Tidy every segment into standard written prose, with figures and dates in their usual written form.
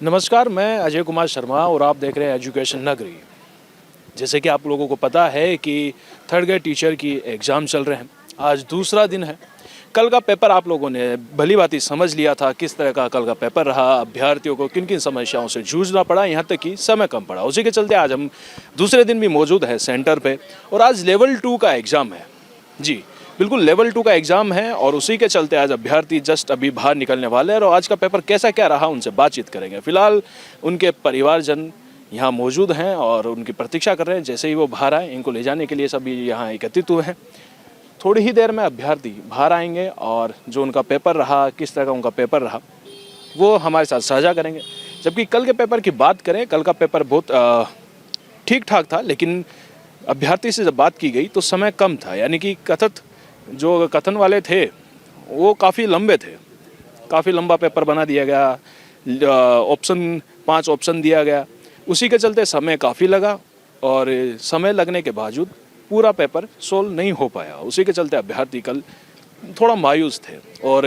नमस्कार, मैं अजय कुमार शर्मा और आप देख रहे हैं एजुकेशन नगरी। जैसे कि आप लोगों को पता है कि थर्ड ग्रेड टीचर की एग्ज़ाम चल रहे हैं। आज दूसरा दिन है। कल का पेपर आप लोगों ने भली भांति समझ लिया था किस तरह का कल का पेपर रहा, अभ्यर्थियों को किन किन समस्याओं से जूझना पड़ा, यहाँ तक कि समय कम पड़ा। उसी के चलते आज हम दूसरे दिन भी मौजूद है सेंटर पे और आज लेवल 2 का एग्ज़ाम है। जी बिल्कुल, लेवल 2 का एग्ज़ाम है और उसी के चलते आज अभ्यर्थी जस्ट अभी बाहर निकलने वाले हैं और आज का पेपर कैसा क्या रहा उनसे बातचीत करेंगे। फिलहाल उनके परिवारजन यहाँ मौजूद हैं और उनकी प्रतीक्षा कर रहे हैं। जैसे ही वो बाहर आए, इनको ले जाने के लिए सभी यहाँ एकत्रित हुए हैं। थोड़ी ही देर में अभ्यर्थी बाहर आएंगे और जो उनका पेपर रहा, किस तरह का उनका पेपर रहा, वो हमारे साथ साझा करेंगे। जबकि कल के पेपर की बात करें, कल का पेपर बहुत ठीक ठाक था, लेकिन अभ्यर्थी से जब बात की गई तो समय कम था। यानी कि कथन वाले थे वो काफ़ी लंबे थे, काफ़ी लंबा पेपर बना दिया गया, ऑप्शन 5 ऑप्शन दिया गया। उसी के चलते समय काफ़ी लगा और समय लगने के बावजूद पूरा पेपर सोल्व नहीं हो पाया। उसी के चलते अभ्यर्थी कल थोड़ा मायूस थे। और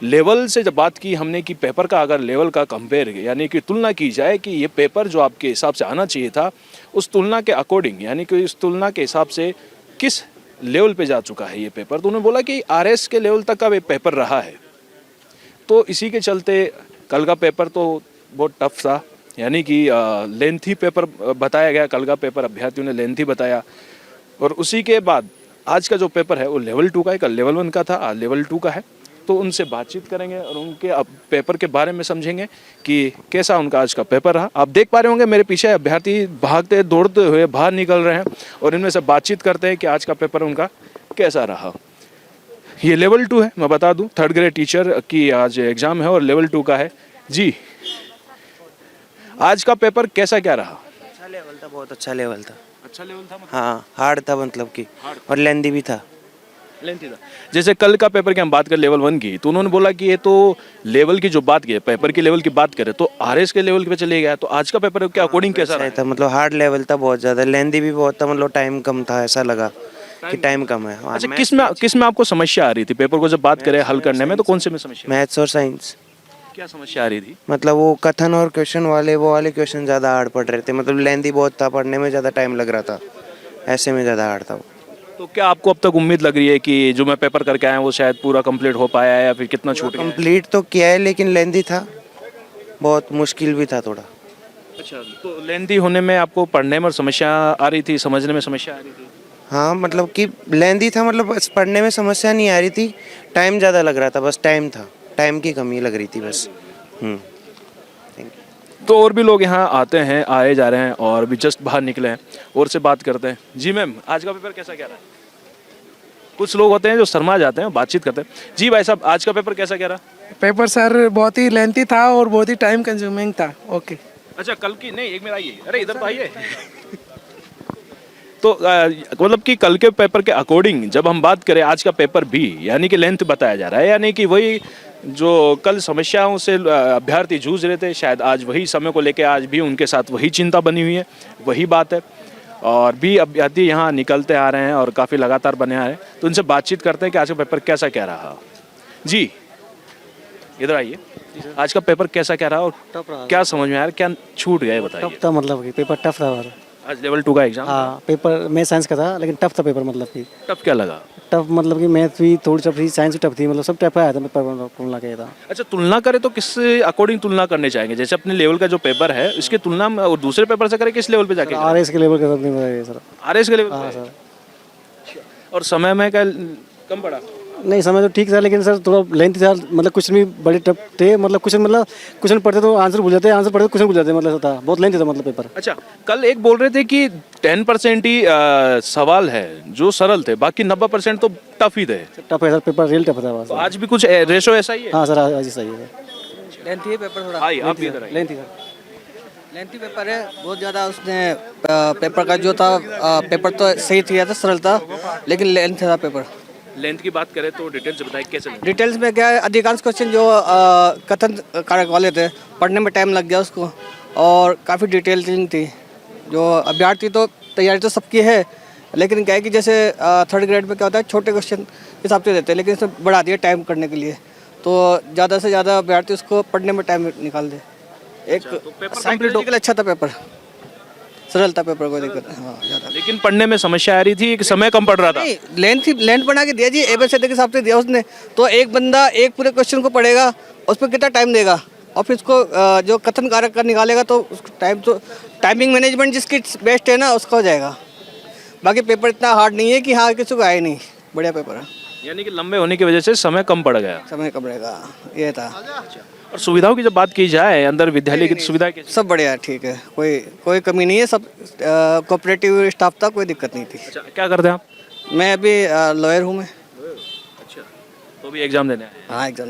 लेवल से जब बात की हमने कि पेपर का अगर लेवल का कंपेयर यानी कि तुलना की जाए कि ये पेपर जो आपके हिसाब से आना चाहिए था, उस तुलना के अकॉर्डिंग यानी कि उस तुलना के हिसाब से किस लेवल पे जा चुका है ये पेपर, तो उन्होंने बोला कि आरएस के लेवल तक का ये पेपर रहा है। तो इसी के चलते कल का पेपर तो बहुत टफ था, यानी कि लेंथी पेपर बताया गया। कल का पेपर अभ्यर्थियों ने लेंथी बताया और उसी के बाद आज का जो पेपर है वो लेवल 2 का है। कल लेवल 1 का था, आज लेवल 2 का है। तो उनसे बातचीत करेंगे और उनके पेपर के बारे में समझेंगे कि कैसा उनका आज का पेपर रहा। आप देख पा रहे होंगे मेरे पीछे अभ्यर्थी भागते दौड़ते हुए बाहर निकल रहे हैं और इनमें से बातचीत करते हैं कि आज का पेपर उनका कैसा रहा। ये लेवल 2 है, मैं बता दूं, थर्ड ग्रेड टीचर की आज एग्ज़ाम है और लेवल 2 का है। जी, आज का पेपर कैसा क्या रहा? अच्छा लेवल था, बहुत अच्छा लेवल था। अच्छा लेवल था, मतलब हाँ, हार्ड था, मतलब कि और लेंदी भी था। लेंथी था। जैसे कल का पेपर की हम बात करें लेवल 1 की, तो उन्होंने बोला कि ये तो लेवल की जो बात की, पेपर की लेवल की बात करें तो आरएस के लेवल पे चले गया। तो आज का पेपर के अकॉर्डिंग कैसा रहा? था, मतलब हार्ड लेवल था, बहुत ज़्यादा लेंदी भी बहुत था, मतलब टाइम कम था, ऐसा लगा कि टाइम कम है। हाँ, अच्छा, किस में आपको समस्या आ रही थी पेपर को जब बात करें हल करने में, तो कौन से में समस्या? मैथ्स और साइंस। क्या समस्या आ रही थी? मतलब वो कथन और क्वेश्चन वो वाले क्वेश्चन ज़्यादा हार्ड पड़ रहे थे, मतलब लेंदी बहुत था, पढ़ने में ज़्यादा टाइम लग रहा था, ऐसे में ज़्यादा हार्ड था वो। तो क्या आपको अब तक उम्मीद लग रही है कि जो मैं पेपर करके आया हूँ वो शायद पूरा कंप्लीट हो पाया है या फिर कितना छूट गया है? कंप्लीट तो किया है, लेकिन लेंदी था, बहुत मुश्किल भी था थोड़ा। अच्छा, तो लेंथी होने में आपको पढ़ने में समस्या आ रही थी, समझने में समस्या आ रही थी? हाँ, मतलब कि लेंदी था, मतलब बस पढ़ने में समस्या नहीं आ रही थी, टाइम ज़्यादा लग रहा था, बस टाइम था, टाइम की कमी लग रही थी बस। तो और भी लोग यहाँ आते हैं, आए जा रहे हैं और भी जस्ट बाहर निकले हैं और से बात करते हैं। जी मैम, आज का पेपर कैसा क्या रहा? कुछ लोग होते हैं जो शर्मा जाते हैं, बातचीत करते हैं। जी भाई साहब, आज का पेपर कैसा क्या रहा? पेपर सर बहुत ही लेंथी था और बहुत ही टाइम कंज्यूमिंग था। ओके। अच्छा, कल की नहीं, एक मिनट आइए, अरे इधर तो आइए। तो मतलब कि कल के पेपर के अकॉर्डिंग जब हम बात करें आज का पेपर भी यानी कि लेंथ बताया जा रहा है, यानी कि वही जो कल समस्याओं से अभ्यर्थी जूझ रहे थे, शायद आज वही समय को लेकर आज भी उनके साथ वही चिंता बनी हुई है, वही बात है। और भी अभ्यर्थी यहाँ निकलते आ रहे हैं और काफ़ी लगातार बने आ रहे हैं, तो उनसे बातचीत करते हैं कि आज का पेपर कैसा क्या रहा। जी इधर आइए, आज का पेपर कैसा क्या रहा और क्या समझ में आया, क्या छूट गया बताइए। टफ था, मतलब कि पेपर टफ था हमारा। आज लेवल 2 का एग्जाम? हाँ, पेपर मैं साइंस का था, लेकिन टफ था पेपर, मतलब कि टफ क्या लगा? टफ मतलब कि मैथ भी थोड़ी टफ थी, साइंस भी टफ थी, मतलब सब टफ आया था पेपर तुलना किया था। अच्छा, तुलना करें तो किस अकॉर्डिंग तुलना करने चाहेंगे? जैसे अपने लेवल का जो पेपर है इसकी तुलना और दूसरे पेपर से करें, किस लेवल पे जाके? आरएस के लेवल का सर। आरएस के लेवल हाँ पे? सर। और समय में क्या कम पड़ा? नहीं, समय तो ठीक था, लेकिन सर थोड़ा लेंथ था, मतलब क्वेश्चन भी बड़े टफ थे, मतलब क्वेश्चन पढ़ते तो आंसर भूल जाते, आंसर पढ़ते क्वेश्चन भूल जाते, मतलब था बहुत लेंथ था मतलब पेपर। अच्छा, कल एक बोल रहे थे कि 10% ही सवाल है जो सरल थे, बाकी 90% तो टफ ही थे। टफ है सर पेपर, रियल टफ था बस। तो आज भी कुछ रेशो ऐसा ही है? हाँ सर, आज सही है सर। लेंथी है पेपर थोड़ा। आइए, आप भी इधर आइए। लेंथ था, लेंथी पेपर है बहुत ज़्यादा। उसने पेपर का जो था पेपर तो सही था, सरल था, लेकिन लेंथ था पेपर। लेंथ की बात करें तो डिटेल से बताइए कैसे? डिटेल्स में क्या है, अधिकांश क्वेश्चन जो कथन कारक वाले थे, पढ़ने में टाइम लग गया उसको और काफ़ी डिटेलिंग थी। जो अभ्यर्थी तो तैयारी तो सबकी है, लेकिन क्या है कि जैसे थर्ड ग्रेड में क्या होता है, छोटे क्वेश्चन हिसाब से देते हैं, लेकिन इसमें बढ़ा दिया टाइम करने के लिए, तो ज़्यादा से ज़्यादा अभ्यर्थी उसको पढ़ने में टाइम निकाल दे। एक साइकोलॉजिकल अच्छा था पेपर, सरल था पेपर, कोई दिक्कत नहीं। हाँ ज़्यादा लेकिन पढ़ने में समस्या आ रही थी कि समय कम पड़ रहा था। नहीं, लेंथ बना के दिया जी, ABCD के हिसाब से दिया उसने, तो एक बंदा एक पूरे क्वेश्चन को पढ़ेगा, उस पर कितना टाइम देगा, और फिर उसको जो कथन कारक का निकालेगा तो उसको टाइमिंग मैनेजमेंट जिसकी बेस्ट है ना उसका हो जाएगा। बाकी पेपर इतना हार्ड नहीं है कि हाँ किसी को आए नहीं, बढ़िया पेपर है, यानी कि लंबे होने की वजह से समय कम पड़ गया। समय कम रहेगा, ये था। और सुविधाओं की जब बात की जाए अंदर विद्यालय की सुविधा की, सब बढ़िया है, ठीक है, कोई कमी नहीं है, सब कोऑपरेटिव स्टाफ था, कोई दिक्कत नहीं थी। अच्छा क्या करते हैं आप? मैं अभी लॉयर हूँ मैं। अच्छा तो भी एग्जाम देने आए हाँ एग्जाम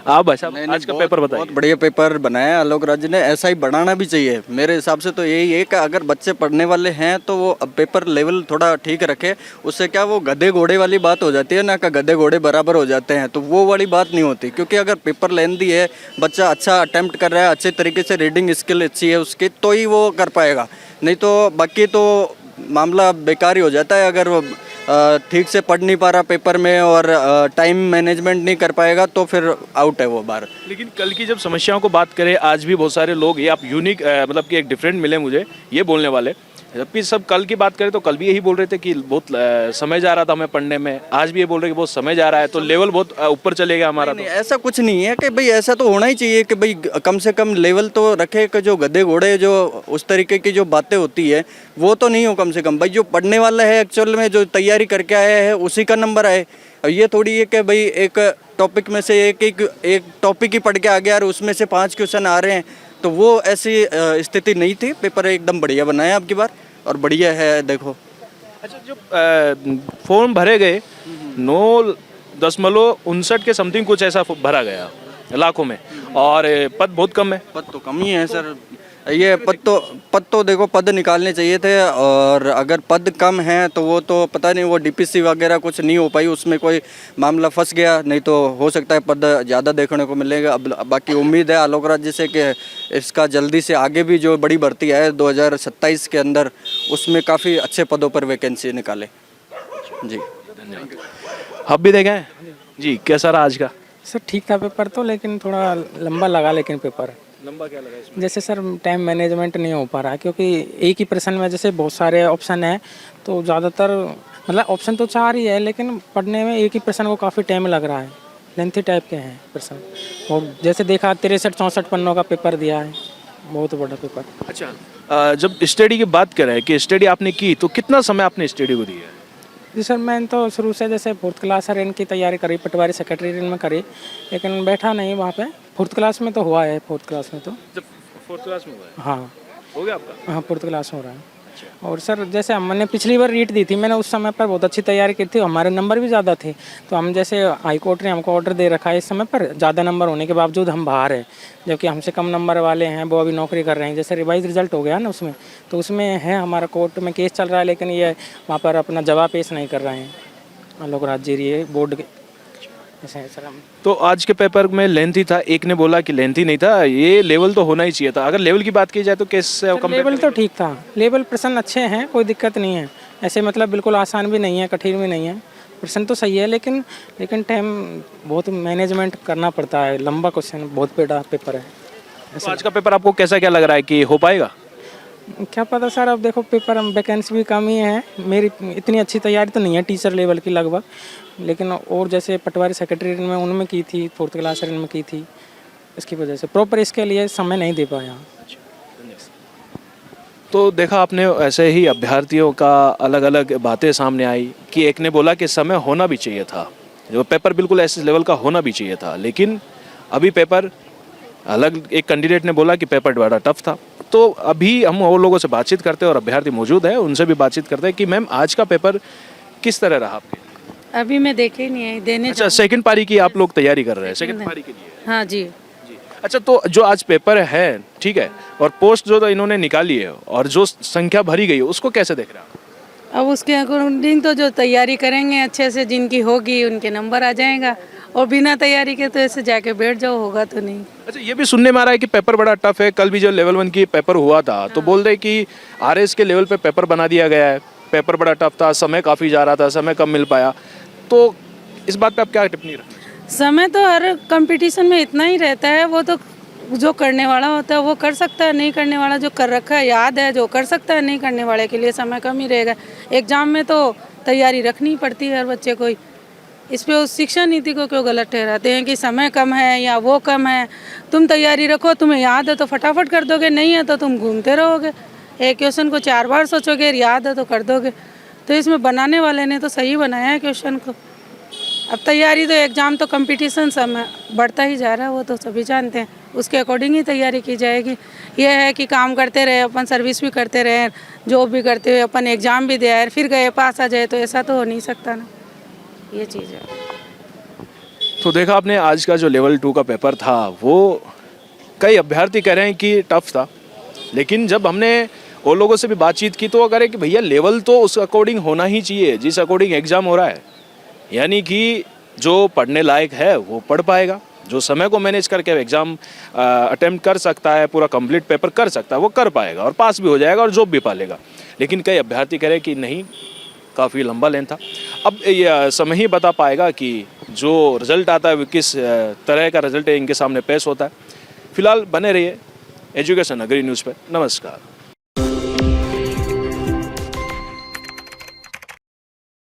आप भाई साहब आज का पेपर बताइए। बहुत बढ़िया पेपर बनाया आलोक राज ने, ऐसा ही बढ़ाना भी चाहिए। मेरे हिसाब से तो यही है कि अगर बच्चे पढ़ने वाले हैं तो वो अब पेपर लेवल थोड़ा ठीक रखे, उससे क्या वो गधे घोड़े वाली बात हो जाती है ना, कि गधे घोड़े बराबर हो जाते हैं, तो वो वाली बात नहीं होती। क्योंकि अगर पेपर लेंदी है, बच्चा अच्छा अटेम्प्ट कर रहा है, अच्छे तरीके से रीडिंग स्किल अच्छी है उसकी, तो ही वो कर पाएगा, नहीं तो बाकी तो मामला बेकार ही हो जाता है। अगर वो ठीक से पढ़ नहीं पा रहा पेपर में और टाइम मैनेजमेंट नहीं कर पाएगा तो फिर आउट है वो बाहर। लेकिन कल की जब समस्याओं को बात करें, आज भी बहुत सारे लोग, ये आप यूनिक मतलब कि एक डिफरेंट मिले मुझे ये बोलने वाले, जबकि सब कल की बात करें तो कल भी यही बोल रहे थे कि बहुत समय जा रहा था हमें पढ़ने में, आज भी ये बोल रहे हैं कि बहुत समय जा रहा है, तो लेवल बहुत ऊपर चलेगा हमारा। नहीं, ऐसा कुछ नहीं है कि भाई ऐसा तो होना ही चाहिए कि भाई कम से कम लेवल तो रखे, कि जो गधे घोड़े जो उस तरीके की जो बातें होती है वो तो नहीं हो। कम से कम भाई जो पढ़ने वाला है एक्चुअल में, जो तैयारी करके आया है उसी का नंबर आए। और ये थोड़ी है कि भाई एक टॉपिक में से एक टॉपिक ही पढ़ के आ गया और उसमें से 5 क्वेश्चन आ रहे हैं, तो वो ऐसी स्थिति नहीं थी। पेपर एकदम बढ़िया बनाया आपकी बार और बढ़िया है। देखो अच्छा जो फॉर्म भरे गए 9.59 के समथिंग कुछ ऐसा भरा गया लाखों में, और पद बहुत कम है। पद तो कम ही है सर, ये पद तो देखो पद निकालने चाहिए थे, और अगर पद कम है तो वो तो पता नहीं, वो DPC वगैरह कुछ नहीं हो पाई, उसमें कोई मामला फंस गया, नहीं तो हो सकता है पद ज़्यादा देखने को मिलेगा। अब बाकी उम्मीद है आलोक राज जी से कि इसका जल्दी से आगे भी जो बड़ी भर्ती है 2027 के अंदर, उसमें काफ़ी अच्छे पदों पर वैकेंसी निकाले जी। आप भी देखें जी, कैसा रहा आज का? सर ठीक था पेपर तो, लेकिन थोड़ा लंबा लगा, लेकिन पेपर लंबा क्या लगा इसमें? जैसे सर टाइम मैनेजमेंट नहीं हो पा रहा, क्योंकि एक ही प्रश्न में जैसे बहुत सारे ऑप्शन हैं, तो ज़्यादातर मतलब ऑप्शन तो 4 ही है, लेकिन पढ़ने में एक ही प्रश्न को काफ़ी टाइम लग रहा है, लेंथी टाइप के हैं प्रश्न। और जैसे देखा 63-64 पन्नों का पेपर दिया है, बहुत बड़ा पेपर। अच्छा जब स्टडी की बात करें कि स्टडी आपने की, तो कितना समय आपने स्टडी को दिया है? जी सर, मैंने तो शुरू से जैसे 4th क्लास सर इनकी तैयारी करी, पटवारी सेक्रेटरी में करी, लेकिन बैठा नहीं वहाँ पे। 4th क्लास में तो हुआ है, 4th क्लास में तो। जब 4th क्लास में हुआ है? हाँ हो गया आपका? हाँ 4th क्लास में हो रहा है। और सर जैसे मैंने पिछली बार रीट दी थी, मैंने उस समय पर बहुत अच्छी तैयारी की थी, हमारे नंबर भी ज़्यादा थे, तो हम जैसे हाई कोर्ट ने हमको ऑर्डर दे रखा है इस समय पर, ज़्यादा नंबर होने के बावजूद हम बाहर हैं, जबकि हमसे कम नंबर वाले हैं वो अभी नौकरी कर रहे हैं। जैसे रिवाइज रिजल्ट हो गया ना उसमें, तो उसमें है हमारा कोर्ट में केस चल रहा है, लेकिन ये वहाँ पर अपना जवाब पेश नहीं कर रहे हैं आलोक राज जी, ये बोर्ड के ऐसे हैं सर। हम तो आज के पेपर में लेंथी था, एक ने बोला कि लेंथी नहीं था, ये लेवल तो होना ही चाहिए था। अगर लेवल की बात की जाए तो कैसे कम? लेवल तो ठीक था, लेवल प्रश्न अच्छे हैं, कोई दिक्कत नहीं है, ऐसे मतलब बिल्कुल आसान भी नहीं है, कठिन भी नहीं है, प्रश्न तो सही है, लेकिन टाइम बहुत मैनेजमेंट करना पड़ता है, लंबा क्वेश्चन, बहुत बड़ा पेपर है। तो आज का पेपर आपको कैसा क्या लग रहा है कि हो पाएगा? क्या पता सर, अब देखो पेपर हम वैकेंसी भी कम ही है, मेरी इतनी अच्छी तैयारी तो नहीं है टीचर लेवल की लगभग, लेकिन और जैसे पटवारी सेक्रेटरी में उनमें की थी, 4th क्लास में की थी, इसकी वजह से प्रॉपर इसके लिए समय नहीं दे पाया। तो देखा आपने ऐसे ही अभ्यर्थियों का अलग अलग बातें सामने आई कि एक ने बोला कि समय होना भी चाहिए था, जो पेपर बिल्कुल ऐसे लेवल का होना भी चाहिए था, लेकिन अभी पेपर अलग, एक कैंडिडेट ने बोला कि पेपर बड़ा टफ था। तो अभी हम और लोगों से बातचीत करते हैं और अभ्यर्थी मौजूद है, उनसे भी बातचीत करते हैं कि मैम आज का पेपर किस तरह रहा आपके? अभी मैं देखे नहीं है, देने अच्छा सेकंड पारी की आप लोग तैयारी कर रहे हैं, सेकंड पारी के लिए? हाँ जी। अच्छा तो जो आज पेपर है ठीक है, और पोस्ट जो तो इन्होंने निकाली है और जो संख्या भरी गई है उसको कैसे देख रहे हैं आप? अब उसके अकॉर्डिंग तो जो तैयारी करेंगे अच्छे से, जिनकी होगी उनके नंबर आ जाएगा, और बिना तैयारी के तो ऐसे जाके बैठ जाओ, होगा तो नहीं। अच्छा ये भी सुनने में आ रहा है कि पेपर बड़ा टफ है। कल भी जो लेवल 1 की पेपर हुआ था तो बोल रहे कि RS के लेवल पे पेपर बना दिया गया है, पेपर बड़ा टफ था, समय काफ़ी जा रहा था, समय कम मिल पाया, तो इस बात पे आप क्या टिप्पणी रखें? समय तो हर कंपटीशन में इतना ही रहता है, वो तो जो करने वाला होता है वो कर सकता है, नहीं करने वाला जो कर रखा है याद है जो कर सकता है, नहीं करने वाले के लिए समय कम ही रहेगा। एग्ज़ाम में तो तैयारी रखनी पड़ती है हर बच्चे को ही। इस पे उस शिक्षा नीति को क्यों गलत ठहराते हैं कि समय कम है या वो कम है। तुम तैयारी रखो, तुम्हें याद है तो फटाफट कर दोगे, नहीं है तो तुम घूमते रहोगे। एक क्वेश्चन को 4 बार सोचोगे, याद है तो कर दोगे। तो इसमें बनाने वाले ने तो सही बनाया है क्वेश्चन को। अब तैयारी तो एग्ज़ाम तो कंपटीशन समय बढ़ता ही जा रहा है, वो तो सभी जानते हैं, उसके अकॉर्डिंग ही तैयारी की जाएगी। ये है कि काम करते रहे अपन, सर्विस भी करते रहे, जॉब भी करते हुए अपन एग्ज़ाम भी दिया है, फिर गए पास आ जाए, तो ऐसा तो हो नहीं सकता ना, ये चीज़ है। तो देखा आपने आज का जो लेवल 2 का पेपर था, वो कई अभ्यर्थी कह रहे हैं कि टफ था, लेकिन जब हमने और लोगों से भी बातचीत की तो वो कह रहे हैं कि भैया लेवल तो उस अकॉर्डिंग होना ही चाहिए जिस अकॉर्डिंग एग्ज़ाम हो रहा है। यानी कि जो पढ़ने लायक है वो पढ़ पाएगा, जो समय को मैनेज करके एग्ज़ाम अटेम्प्ट कर सकता है, पूरा कंप्लीट पेपर कर सकता है, वो कर पाएगा और पास भी हो जाएगा और जॉब भी पा लेगा। लेकिन कई अभ्यर्थी कह रहे हैं कि नहीं, काफ़ी लंबा लेन था। अब ये समय ही बता पाएगा कि जो रिज़ल्ट आता है वो किस तरह का रिज़ल्ट इनके सामने पेश होता है। फिलहाल बने रहिए एजुकेशन नगरी न्यूज़ पे। नमस्कार।